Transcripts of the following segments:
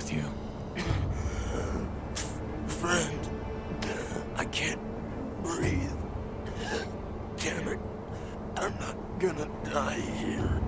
with you? Friend, I can't breathe. Damn it. I'm not gonna die here.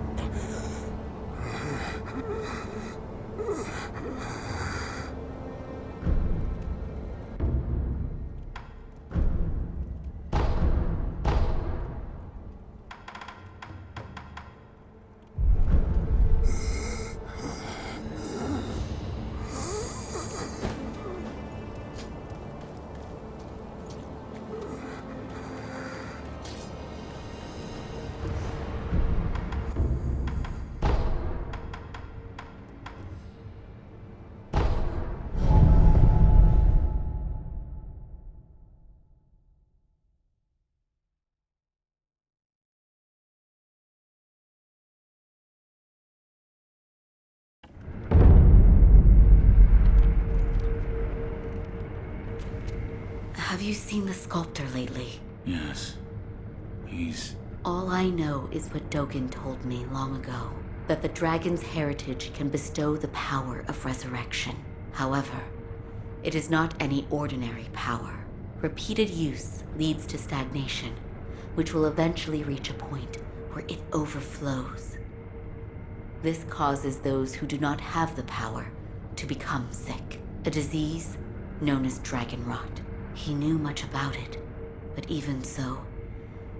Have you seen the sculptor lately? Yes. He's... All I know is what Dogen told me long ago, that the dragon's heritage can bestow the power of resurrection. However, it is not any ordinary power. Repeated use leads to stagnation, which will eventually reach a point where it overflows. This causes those who do not have the power to become sick, a disease known as dragon rot. He knew much about it, but even so,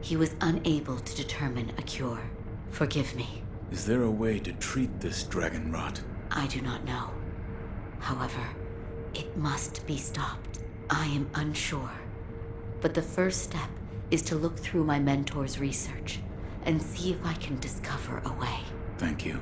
he was unable to determine a cure. Forgive me. Is there a way to treat this dragon rot? I do not know. However, it must be stopped. I am unsure. But the first step is to look through my mentor's research and see if I can discover a way. Thank you.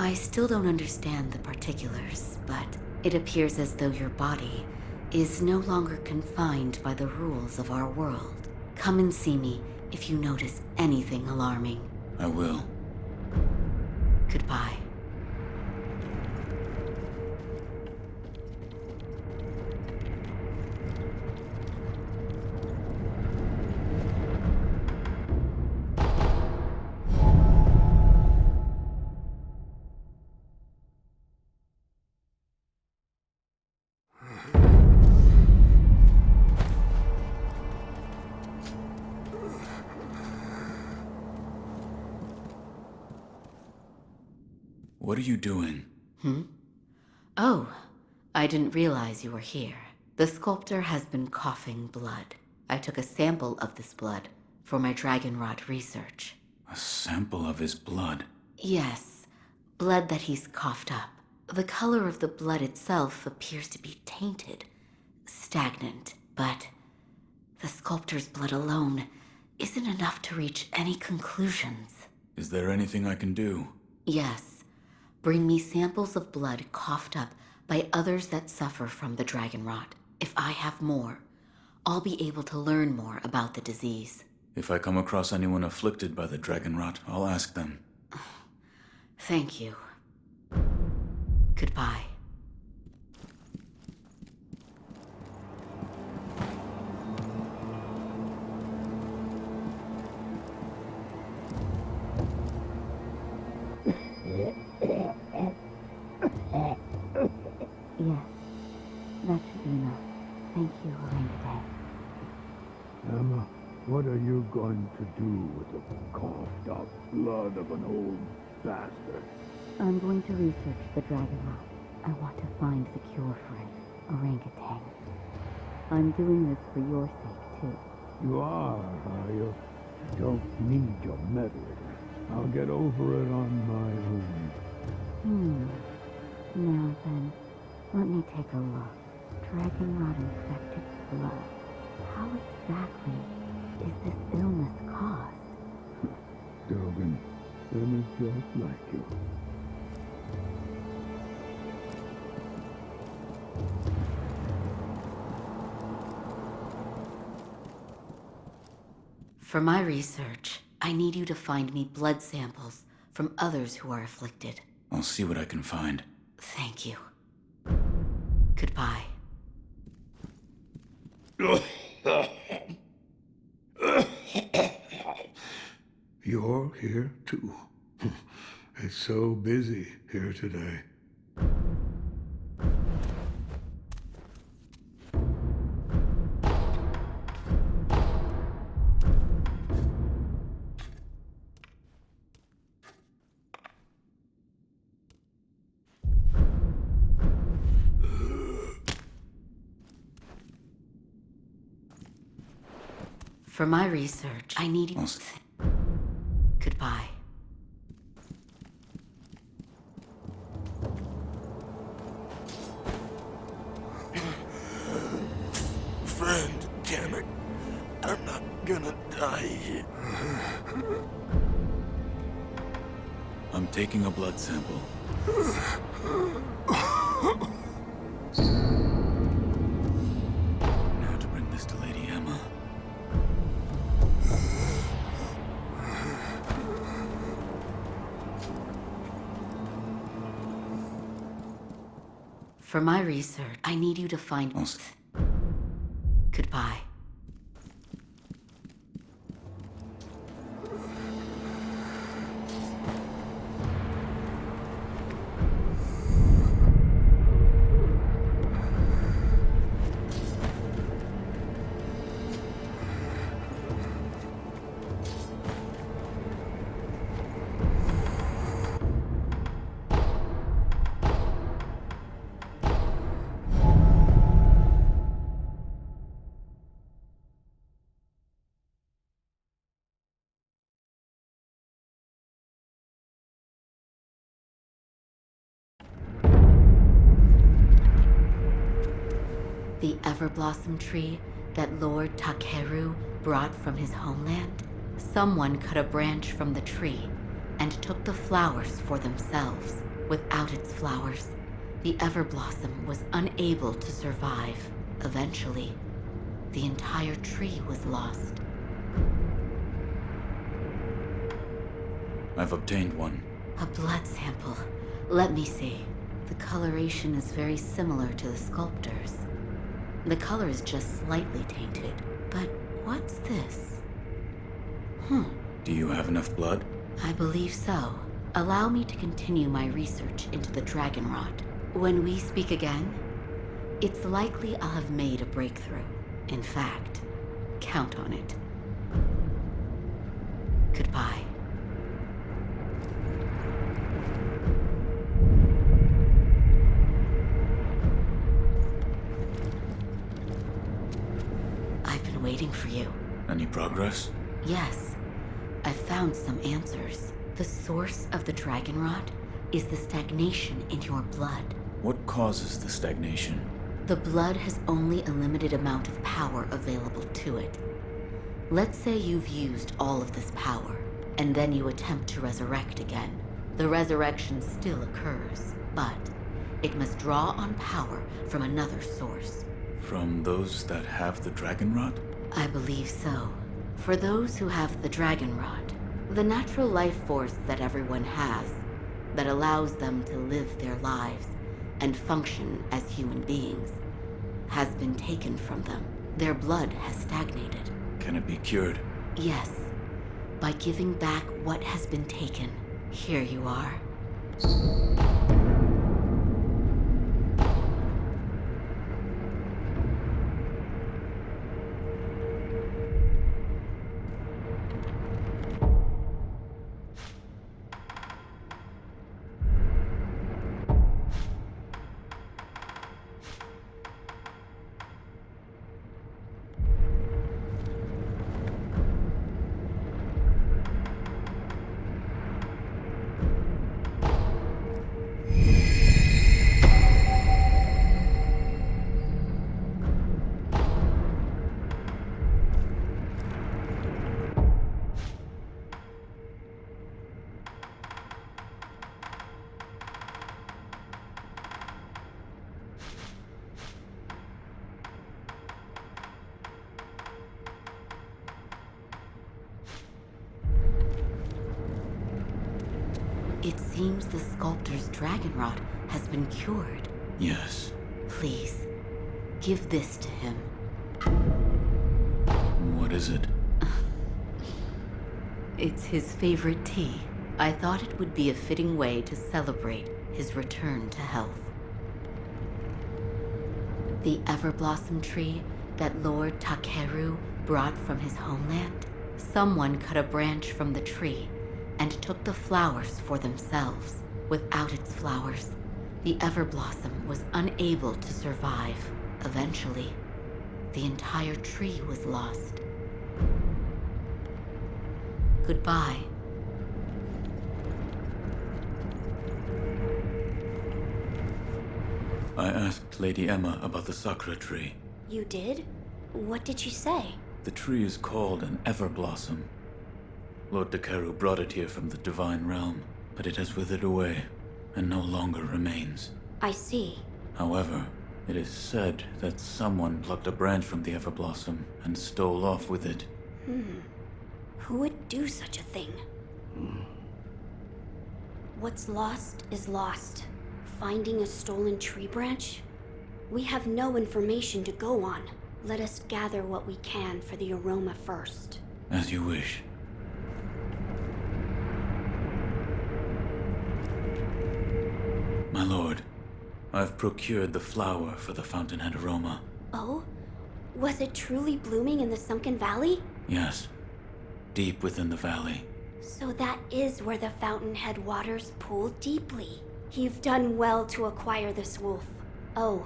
I still don't understand the particulars, but it appears as though your body is no longer confined by the rules of our world. Come and see me if you notice anything alarming. I will. Goodbye. What are you doing? Oh, I didn't realize you were here. The sculptor has been coughing blood. I took a sample of this blood for my dragon rot research. A sample of his blood. Yes, blood that he's coughed up. The color of the blood itself appears to be tainted, stagnant, but the sculptor's blood alone isn't enough to reach any conclusions. Is there anything I can do? Yes, bring me samples of blood coughed up by others that suffer from the dragon rot. If I have more, I'll be able to learn more about the disease. If I come across anyone afflicted by the dragon rot, I'll ask them. Thank you. Goodbye. Yes, that should be enough. Thank you, orangutan. Emma, what are you going to do with the coughed up blood of an old bastard? I'm going to research the dragon rot. I want to find the cure for it, orangutan. I'm doing this for your sake, too. You are you? Don't need your meddling. I'll get over it on my own. Now then, let me take a look. Dragon rot infected blood. How exactly is this illness caused? Dogen, them is just like you. For my research, I need you to find me blood samples from others who are afflicted. I'll see what I can find. Thank you. Goodbye. You're here too. It's so busy here today. For my research, I need you. Goodbye. Friend, damn it. I'm not gonna die here. I'm taking a blood sample. Now to bring this to Lady Emma. For my research, I need you to find. Goodbye. The Everblossom tree that Lord Takeru brought from his homeland? Someone cut a branch from the tree and took the flowers for themselves. Without its flowers, the Everblossom was unable to survive. Eventually, the entire tree was lost. I've obtained one. A blood sample. Let me see. The coloration is very similar to the sculptor's. The color is just slightly tainted. But what's this? Do you have enough blood? I believe so. Allow me to continue my research into the dragon rot. When we speak again, it's likely I'll have made a breakthrough. In fact, count on it. Goodbye. I've been waiting for you. Any progress? Yes, I've found some answers. The source of the dragon rot is the stagnation in your blood. What causes the stagnation? The blood has only a limited amount of power available to it. Let's say you've used all of this power, and then you attempt to resurrect again. The resurrection still occurs, but it must draw on power from another source. From those that have the dragon rot? I believe so. For those who have the dragon rot, the natural life force that everyone has, that allows them to live their lives and function as human beings, has been taken from them. Their blood has stagnated. Can it be cured? Yes, by giving back what has been taken. Here you are. It seems the sculptor's dragon rot has been cured. Yes. Please, give this to him. What is it? It's his favorite tea. I thought it would be a fitting way to celebrate his return to health. The Everblossom tree that Lord Takeru brought from his homeland? Someone cut a branch from the tree and took the flowers for themselves. Without its flowers, the Everblossom was unable to survive. Eventually, the entire tree was lost. Goodbye. I asked Lady Emma about the Sakura tree. You did? What did she say? The tree is called an Everblossom. Lord Takeru brought it here from the Divine Realm, but it has withered away and no longer remains. I see. However, it is said that someone plucked a branch from the Everblossom and stole off with it. Who would do such a thing? What's lost is lost. Finding a stolen tree branch? We have no information to go on. Let us gather what we can for the aroma first. As you wish. My lord, I've procured the flower for the fountainhead aroma. Oh? Was it truly blooming in the sunken valley? Yes, deep within the valley. So that is where the fountainhead waters pool deeply. You've done well to acquire this wolf. Oh,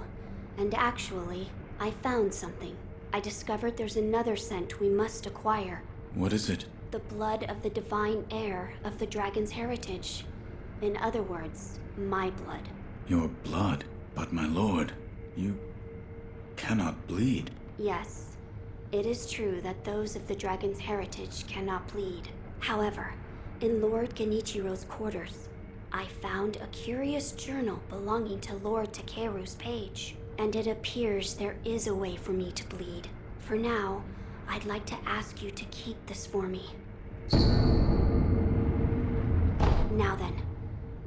and actually, I found something. I discovered there's another scent we must acquire. What is it? The blood of the divine heir of the dragon's heritage. In other words, my blood. Your blood? But my lord, you cannot bleed. Yes, it is true that those of the dragon's heritage cannot bleed. However, in Lord Genichiro's quarters, I found a curious journal belonging to Lord Takeru's page, and it appears there is a way for me to bleed. For now, I'd like to ask you to keep this for me. Now then,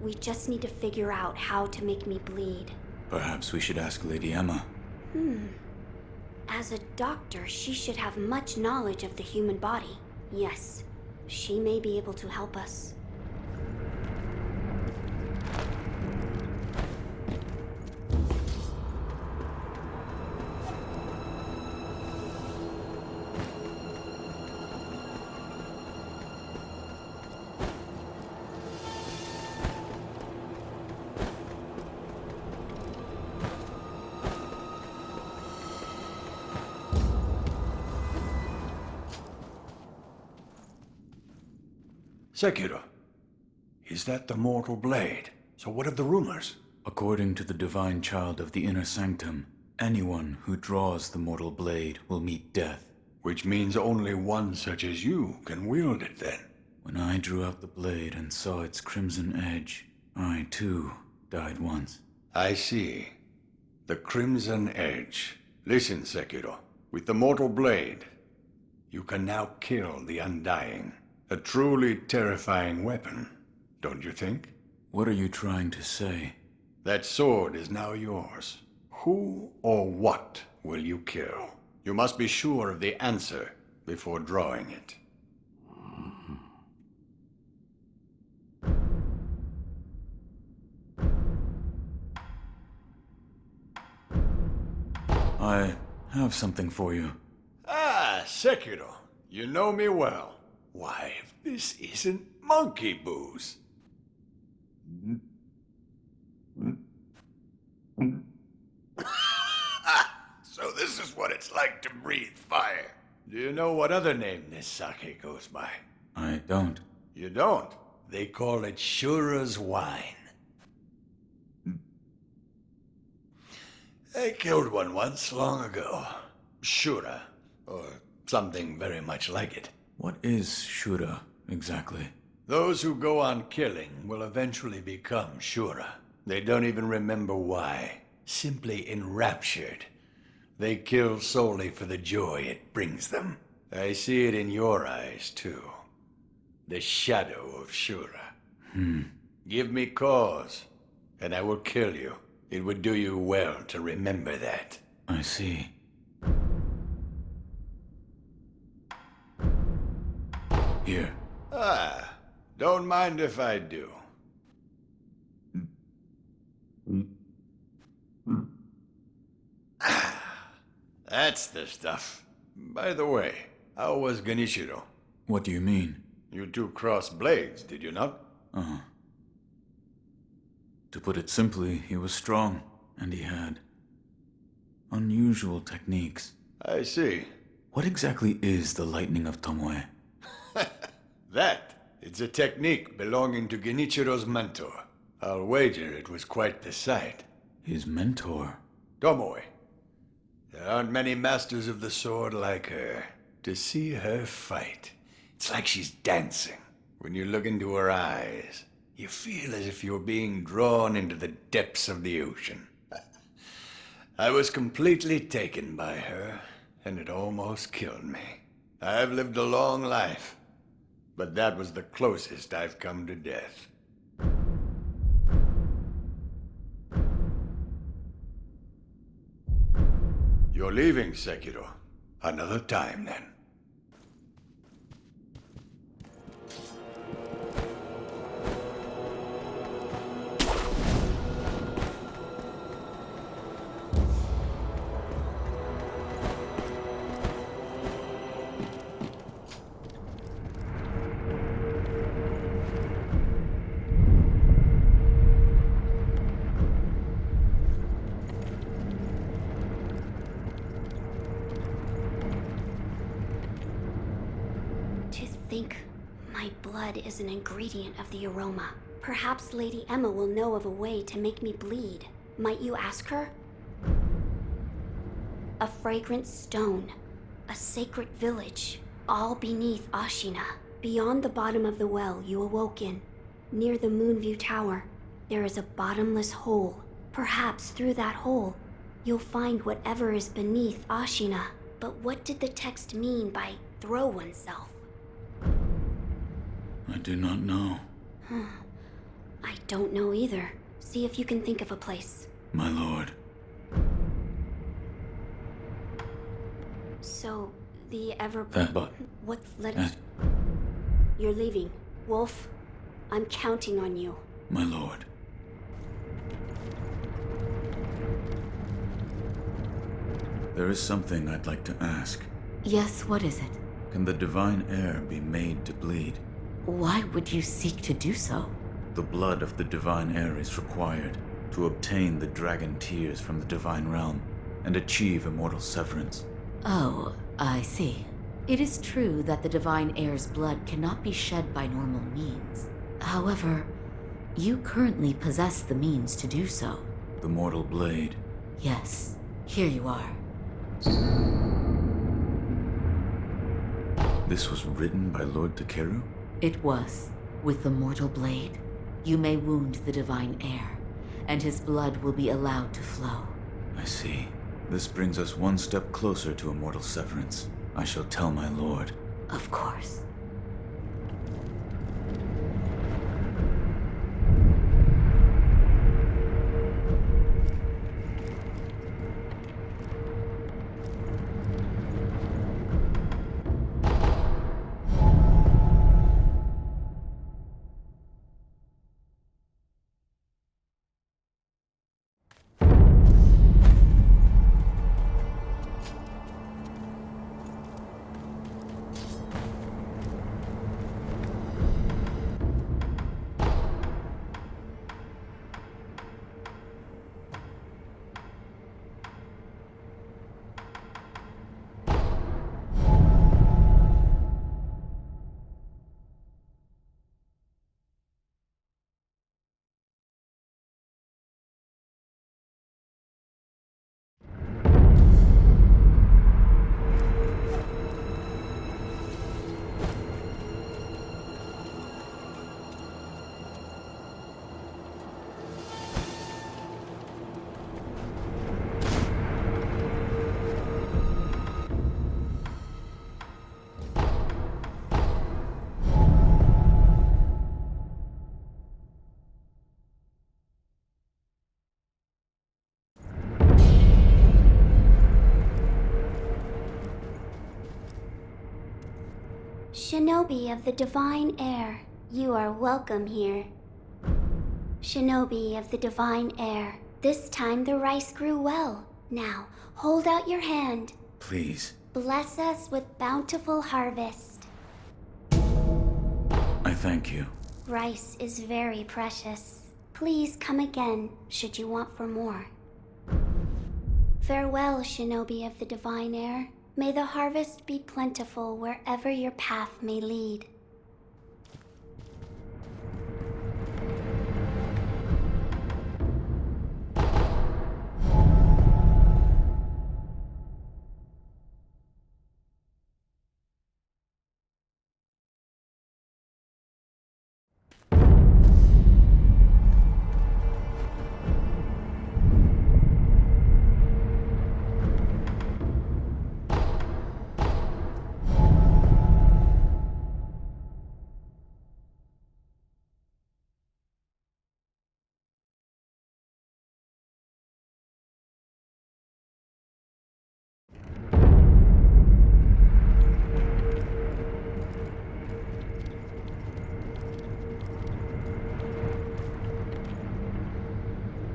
we just need to figure out how to make me bleed. Perhaps we should ask Lady Emma. As a doctor, she should have much knowledge of the human body. Yes, she may be able to help us. Sekiro. Is that the mortal blade? So what of the rumors? According to the divine child of the inner sanctum, anyone who draws the mortal blade will meet death. Which means only one such as you can wield it then. When I drew out the blade and saw its crimson edge, I too died once. I see. The Crimson Edge. Listen, Sekiro. With the mortal blade, you can now kill the Undying. A truly terrifying weapon, don't you think? What are you trying to say? That sword is now yours. Who or what will you kill? You must be sure of the answer before drawing it. I have something for you. Ah, Sekiro. You know me well. Why, if this isn't monkey booze. So this is what it's like to breathe fire. Do you know what other name this sake goes by? I don't. You don't? They call it Shura's wine. I killed one once, long ago. Shura, or something very much like it. What is Shura, exactly? Those who go on killing will eventually become Shura. They don't even remember why. Simply enraptured. They kill solely for the joy it brings them. I see it in your eyes, too. The shadow of Shura. Give me cause, and I will kill you. It would do you well to remember that. I see. Here. Ah, Don't mind if I do. That's the stuff. By the way, how was Genichiro? What do you mean? You two crossed blades, did you not? Uh-huh. To put it simply, he was strong, and he had unusual techniques. I see. What exactly is the Lightning of Tomoe? It's a technique belonging to Genichiro's mentor. I'll wager it was quite the sight. His mentor? Tomoe. There aren't many masters of the sword like her. To see her fight, it's like she's dancing. When you look into her eyes, you feel as if you're being drawn into the depths of the ocean. I was completely taken by her, and it almost killed me. I've lived a long life, but that was the closest I've come to death. You're leaving, Sekiro. Another time, then. To think my blood is an ingredient of the aroma. Perhaps Lady Emma will know of a way to make me bleed. Might you ask her? A fragrant stone, a sacred village, all beneath Ashina. Beyond the bottom of the well you awoke in, near the Moonview Tower, there is a bottomless hole. Perhaps through that hole, you'll find whatever is beneath Ashina. But what did the text mean by throw oneself? I do not know. I don't know either. See if you can think of a place. My lord. So, the ever... That but... What's let... That... You're leaving. Wolf, I'm counting on you. My lord. There is something I'd like to ask. Yes, what is it? Can the divine air be made to bleed? Why would you seek to do so? The blood of the divine air is required to obtain the dragon tears from the divine realm and achieve immortal severance. Oh, I see. It is true that the divine air's blood cannot be shed by normal means. However, you currently possess the means to do so. The mortal blade. Yes, here you are. This was written by Lord Takeru? It was. With the mortal blade, you may wound the divine air, and his blood will be allowed to flow. I see. This brings us one step closer to immortal severance. I shall tell my lord. Of course. Shinobi of the divine air, You are welcome here. Shinobi of the divine air. This time the rice grew well. Now, hold out your hand. Please. Bless us with bountiful harvest. I thank you. Rice is very precious. Please come again, should you want for more. Farewell, Shinobi of the divine air. May the harvest be plentiful wherever your path may lead.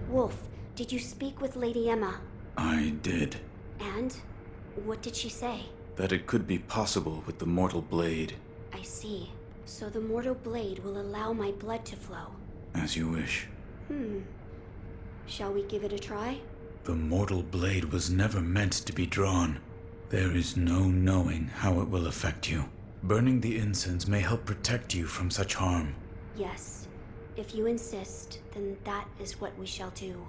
Wolf, did you speak with Lady Emma? I did. And? What did she say? That it could be possible with the mortal blade. I see. So the mortal blade will allow my blood to flow. As you wish. Shall we give it a try? The mortal blade was never meant to be drawn. There is no knowing how it will affect you. Burning the incense may help protect you from such harm. Yes. If you insist, then that is what we shall do.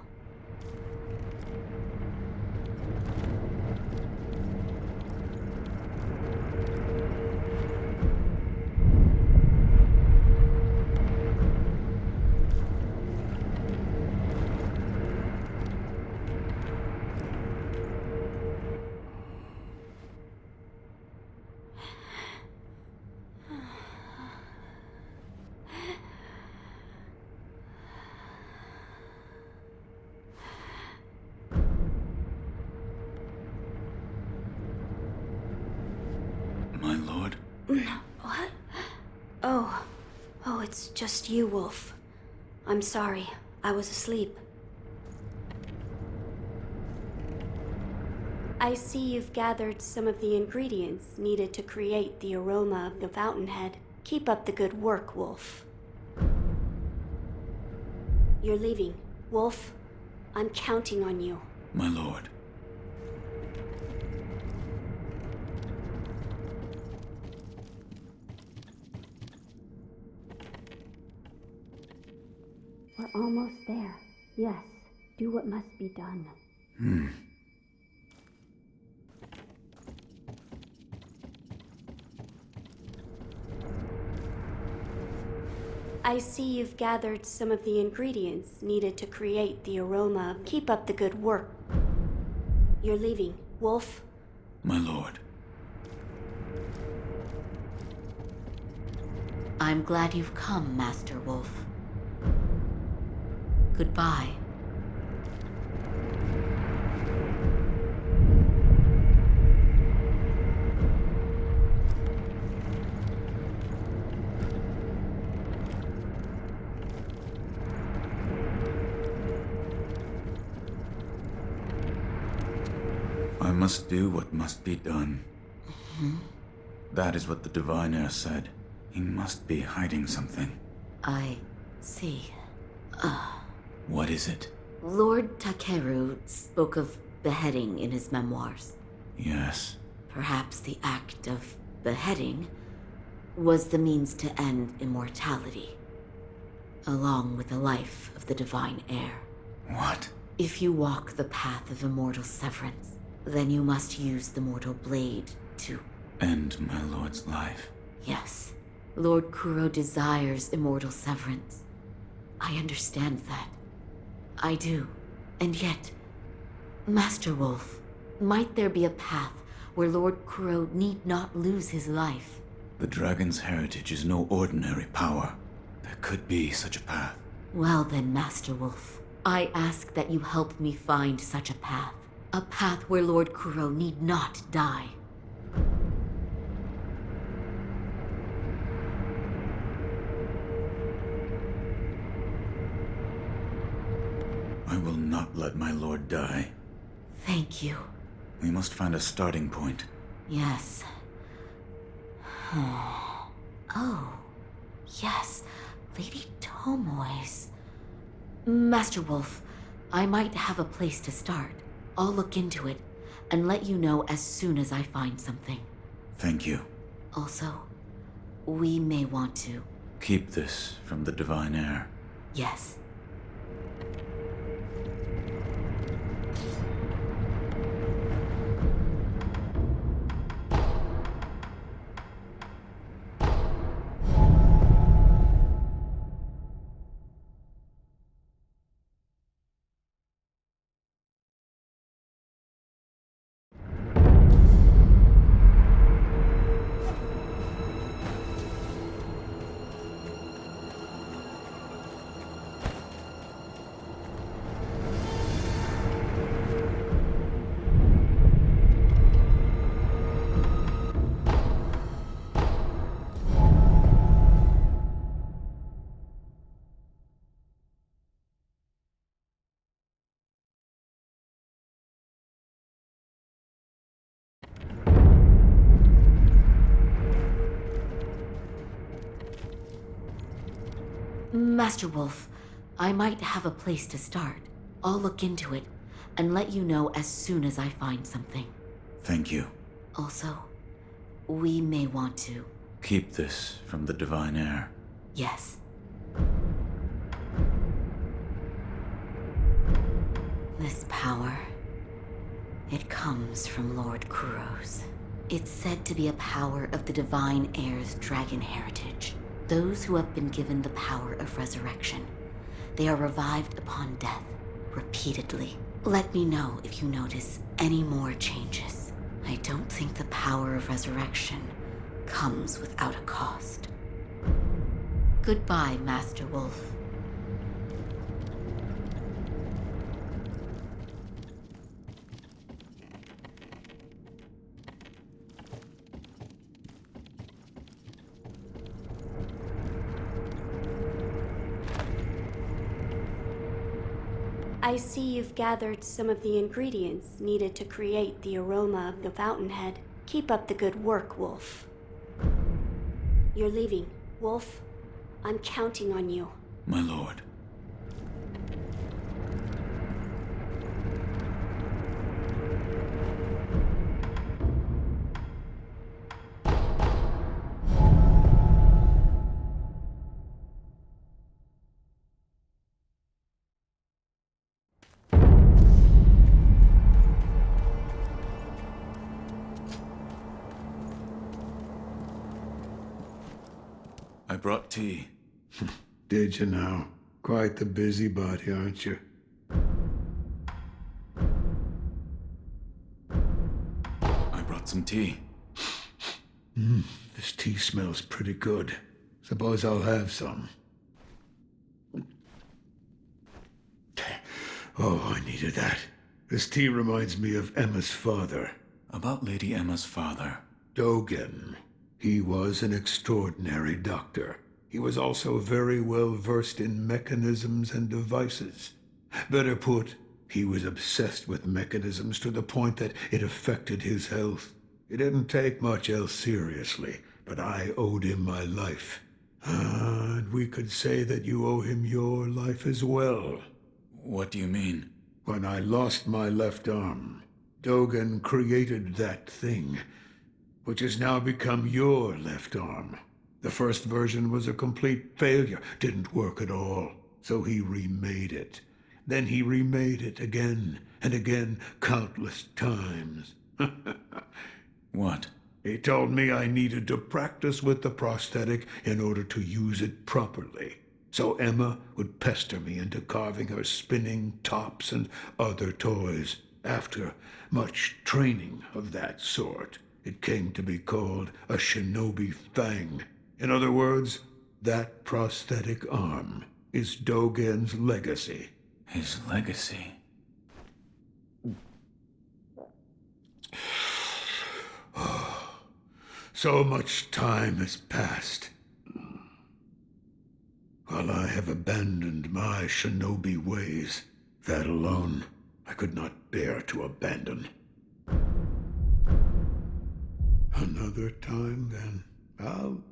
My lord? What? Oh, it's just you, Wolf. I'm sorry. I was asleep. I see you've gathered some of the ingredients needed to create the aroma of the fountainhead. Keep up the good work, Wolf. You're leaving. Wolf, I'm counting on you. My lord. We're almost there. Yes, do what must be done. I see you've gathered some of the ingredients needed to create the aroma. Keep up the good work. You're leaving. Wolf? My lord. I'm glad you've come, Master Wolf. Goodbye. I must do what must be done. That is what the divine air said. He must be hiding something. I see. What is it? Lord Takeru spoke of beheading in his memoirs. Yes. Perhaps the act of beheading was the means to end immortality, along with the life of the divine heir. What? If you walk the path of immortal severance, then you must use the mortal blade to... End my lord's life. Yes. Lord Kuro desires immortal severance. I understand that. I do. And yet, Master Wolf, might there be a path where Lord Kuro need not lose his life? The dragon's heritage is no ordinary power. There could be such a path. Well then, Master Wolf, I ask that you help me find such a path. A path where Lord Kuro need not die. let my lord die. Thank you. We must find a starting point. Yes. Oh, yes. Lady Tomoe's. Master Wolf, I might have a place to start. I'll look into it and let you know as soon as I find something. Thank you. Also, we may want to. Keep this from the divine heir. Yes. Master Wolf, I might have a place to start. I'll look into it and let you know as soon as I find something. Thank you. Also, we may want to. Keep this from the divine heir. Yes. This power, it comes from Lord Kuros. It's said to be a power of the divine heir's dragon heritage. Those who have been given the power of resurrection, they are revived upon death, repeatedly. Let me know if you notice any more changes. I don't think the power of resurrection comes without a cost. Goodbye, Master Wolf. I see you've gathered some of the ingredients needed to create the aroma of the fountainhead. Keep up the good work, Wolf. You're leaving, Wolf. I'm counting on you. My lord. I brought tea. Did you now? Quite the busybody, aren't you? I brought some tea. This tea smells pretty good. Suppose I'll have some. Oh, I needed that. This tea reminds me of Emma's father, About Lady Emma's father. Dogen. He was an extraordinary doctor. He was also very well versed in mechanisms and devices. Better put, he was obsessed with mechanisms to the point that it affected his health. He didn't take much else seriously, but I owed him my life. And we could say that you owe him your life as well. What do you mean? When I lost my left arm, Dogen created that thing, which has now become your left arm. The first version was a complete failure, didn't work at all, so he remade it. Then he remade it again and again, countless times. What? He told me I needed to practice with the prosthetic in order to use it properly. So Emma would pester me into carving her spinning tops and other toys. After much training of that sort, it came to be called a shinobi fang. In other words, that prosthetic arm is Dogen's legacy. His legacy. So much time has passed. While I have abandoned my shinobi ways, That alone, I could not bear to abandon. Another time, then, I'll...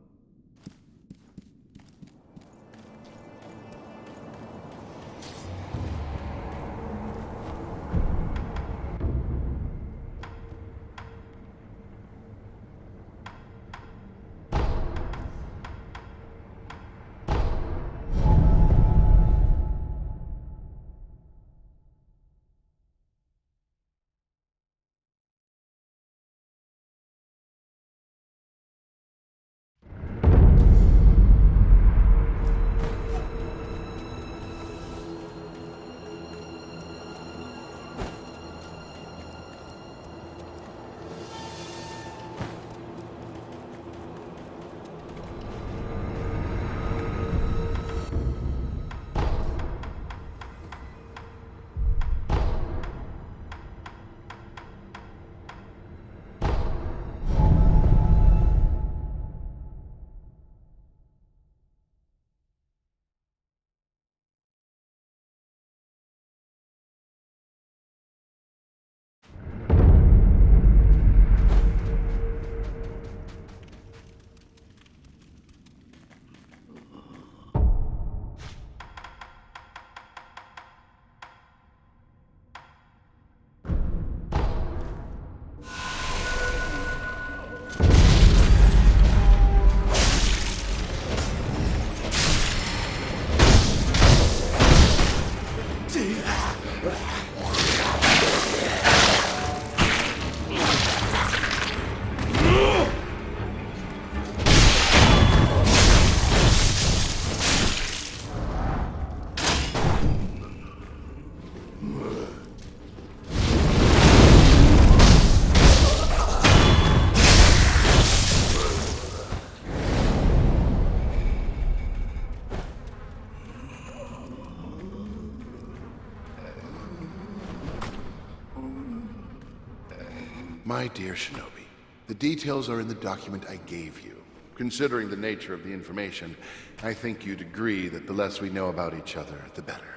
My dear Shinobi, the details are in the document I gave you. Considering the nature of the information, I think you'd agree that the less we know about each other, the better.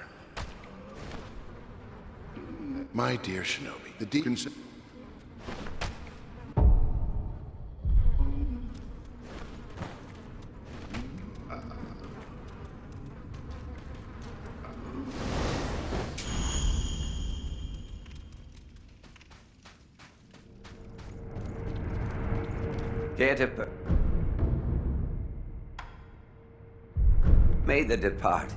My dear Shinobi, the May the depart.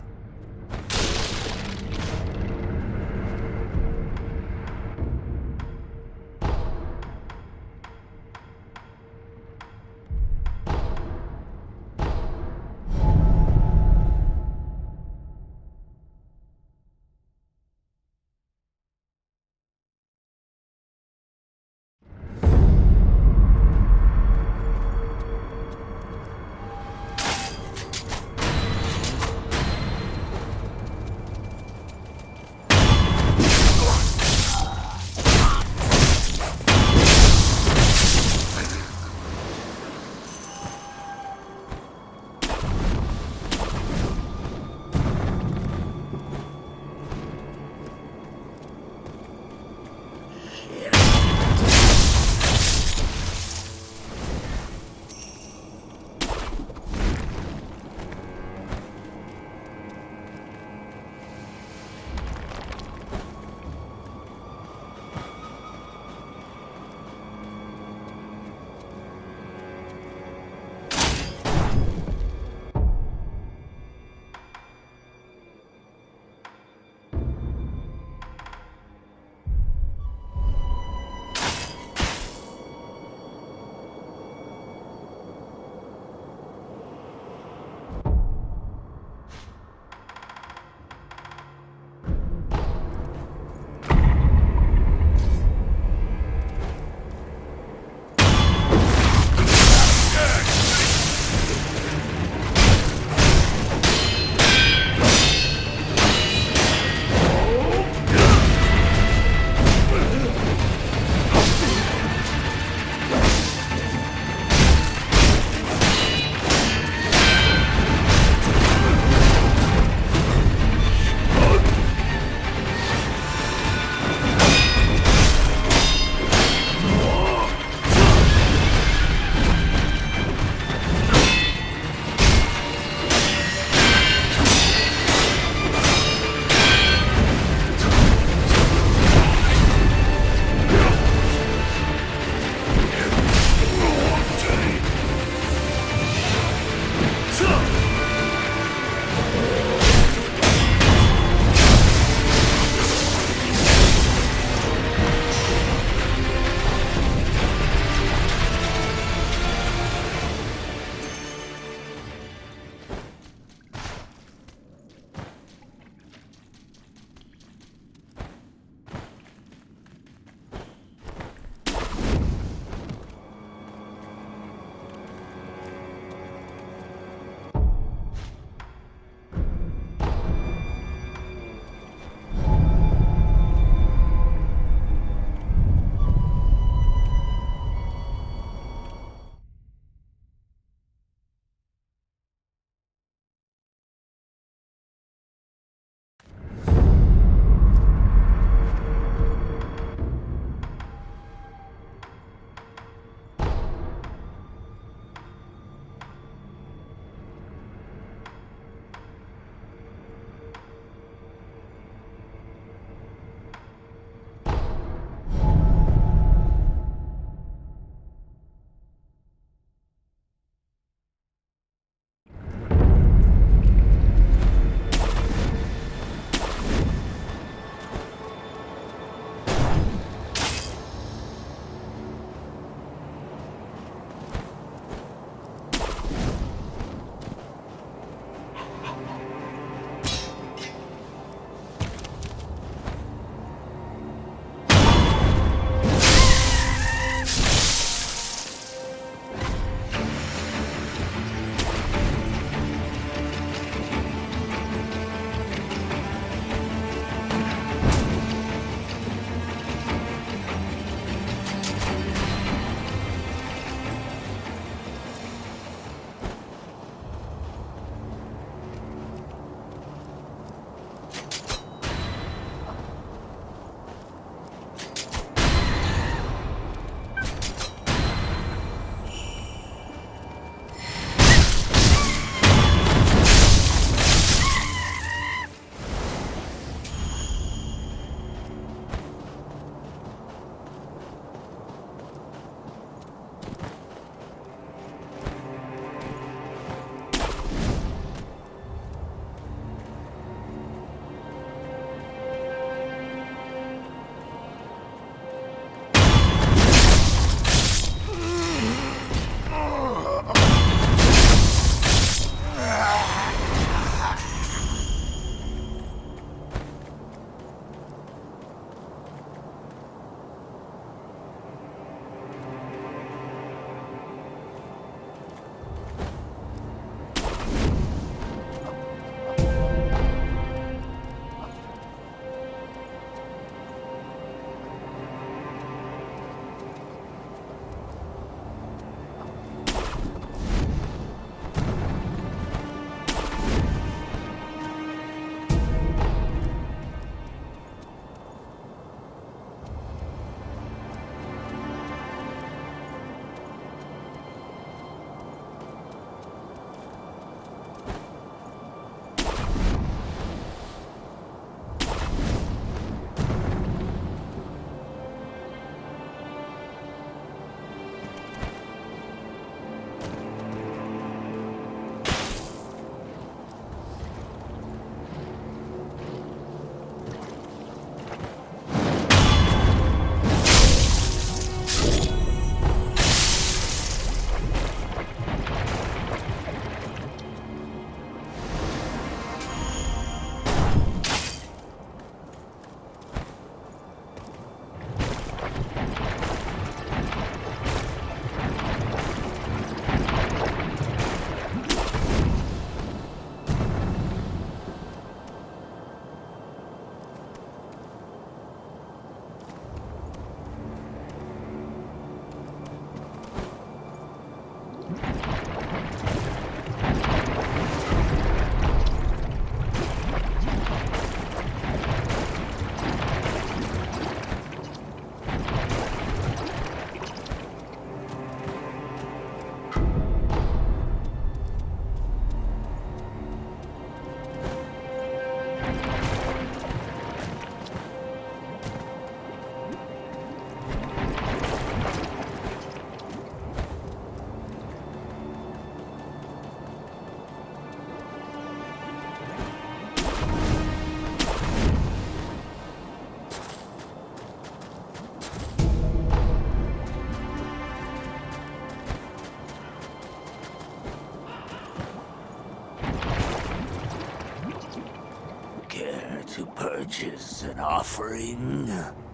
Care to purchase an offering?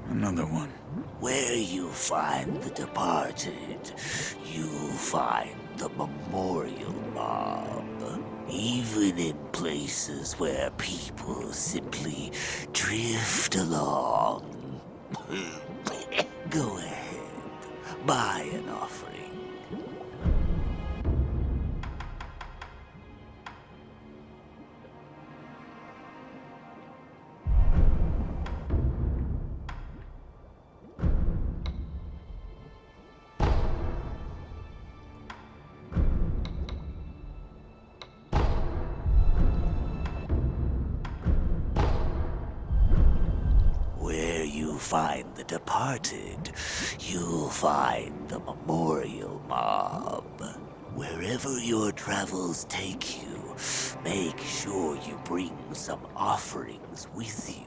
Another one. Where you find the departed, you find the memorial mob. Even in places where people simply drift along. Go ahead, buy an offering. Where you find the departed, you'll find the memorial mob. Wherever your travels take you, make sure you bring some offerings with you.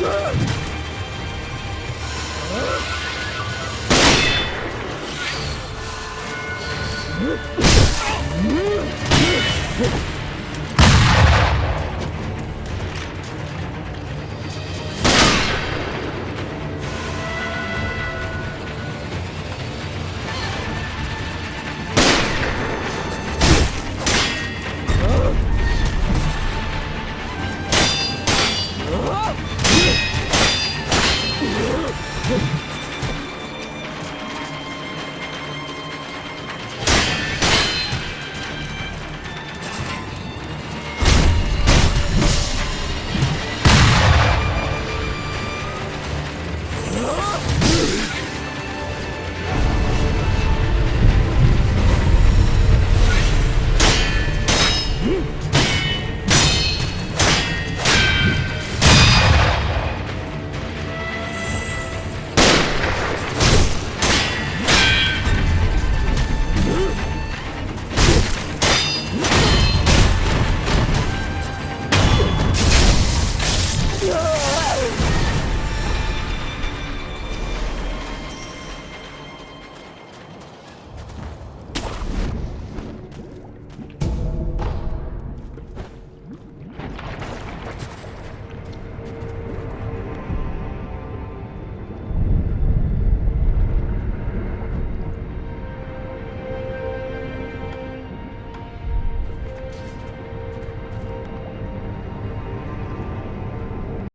Ah!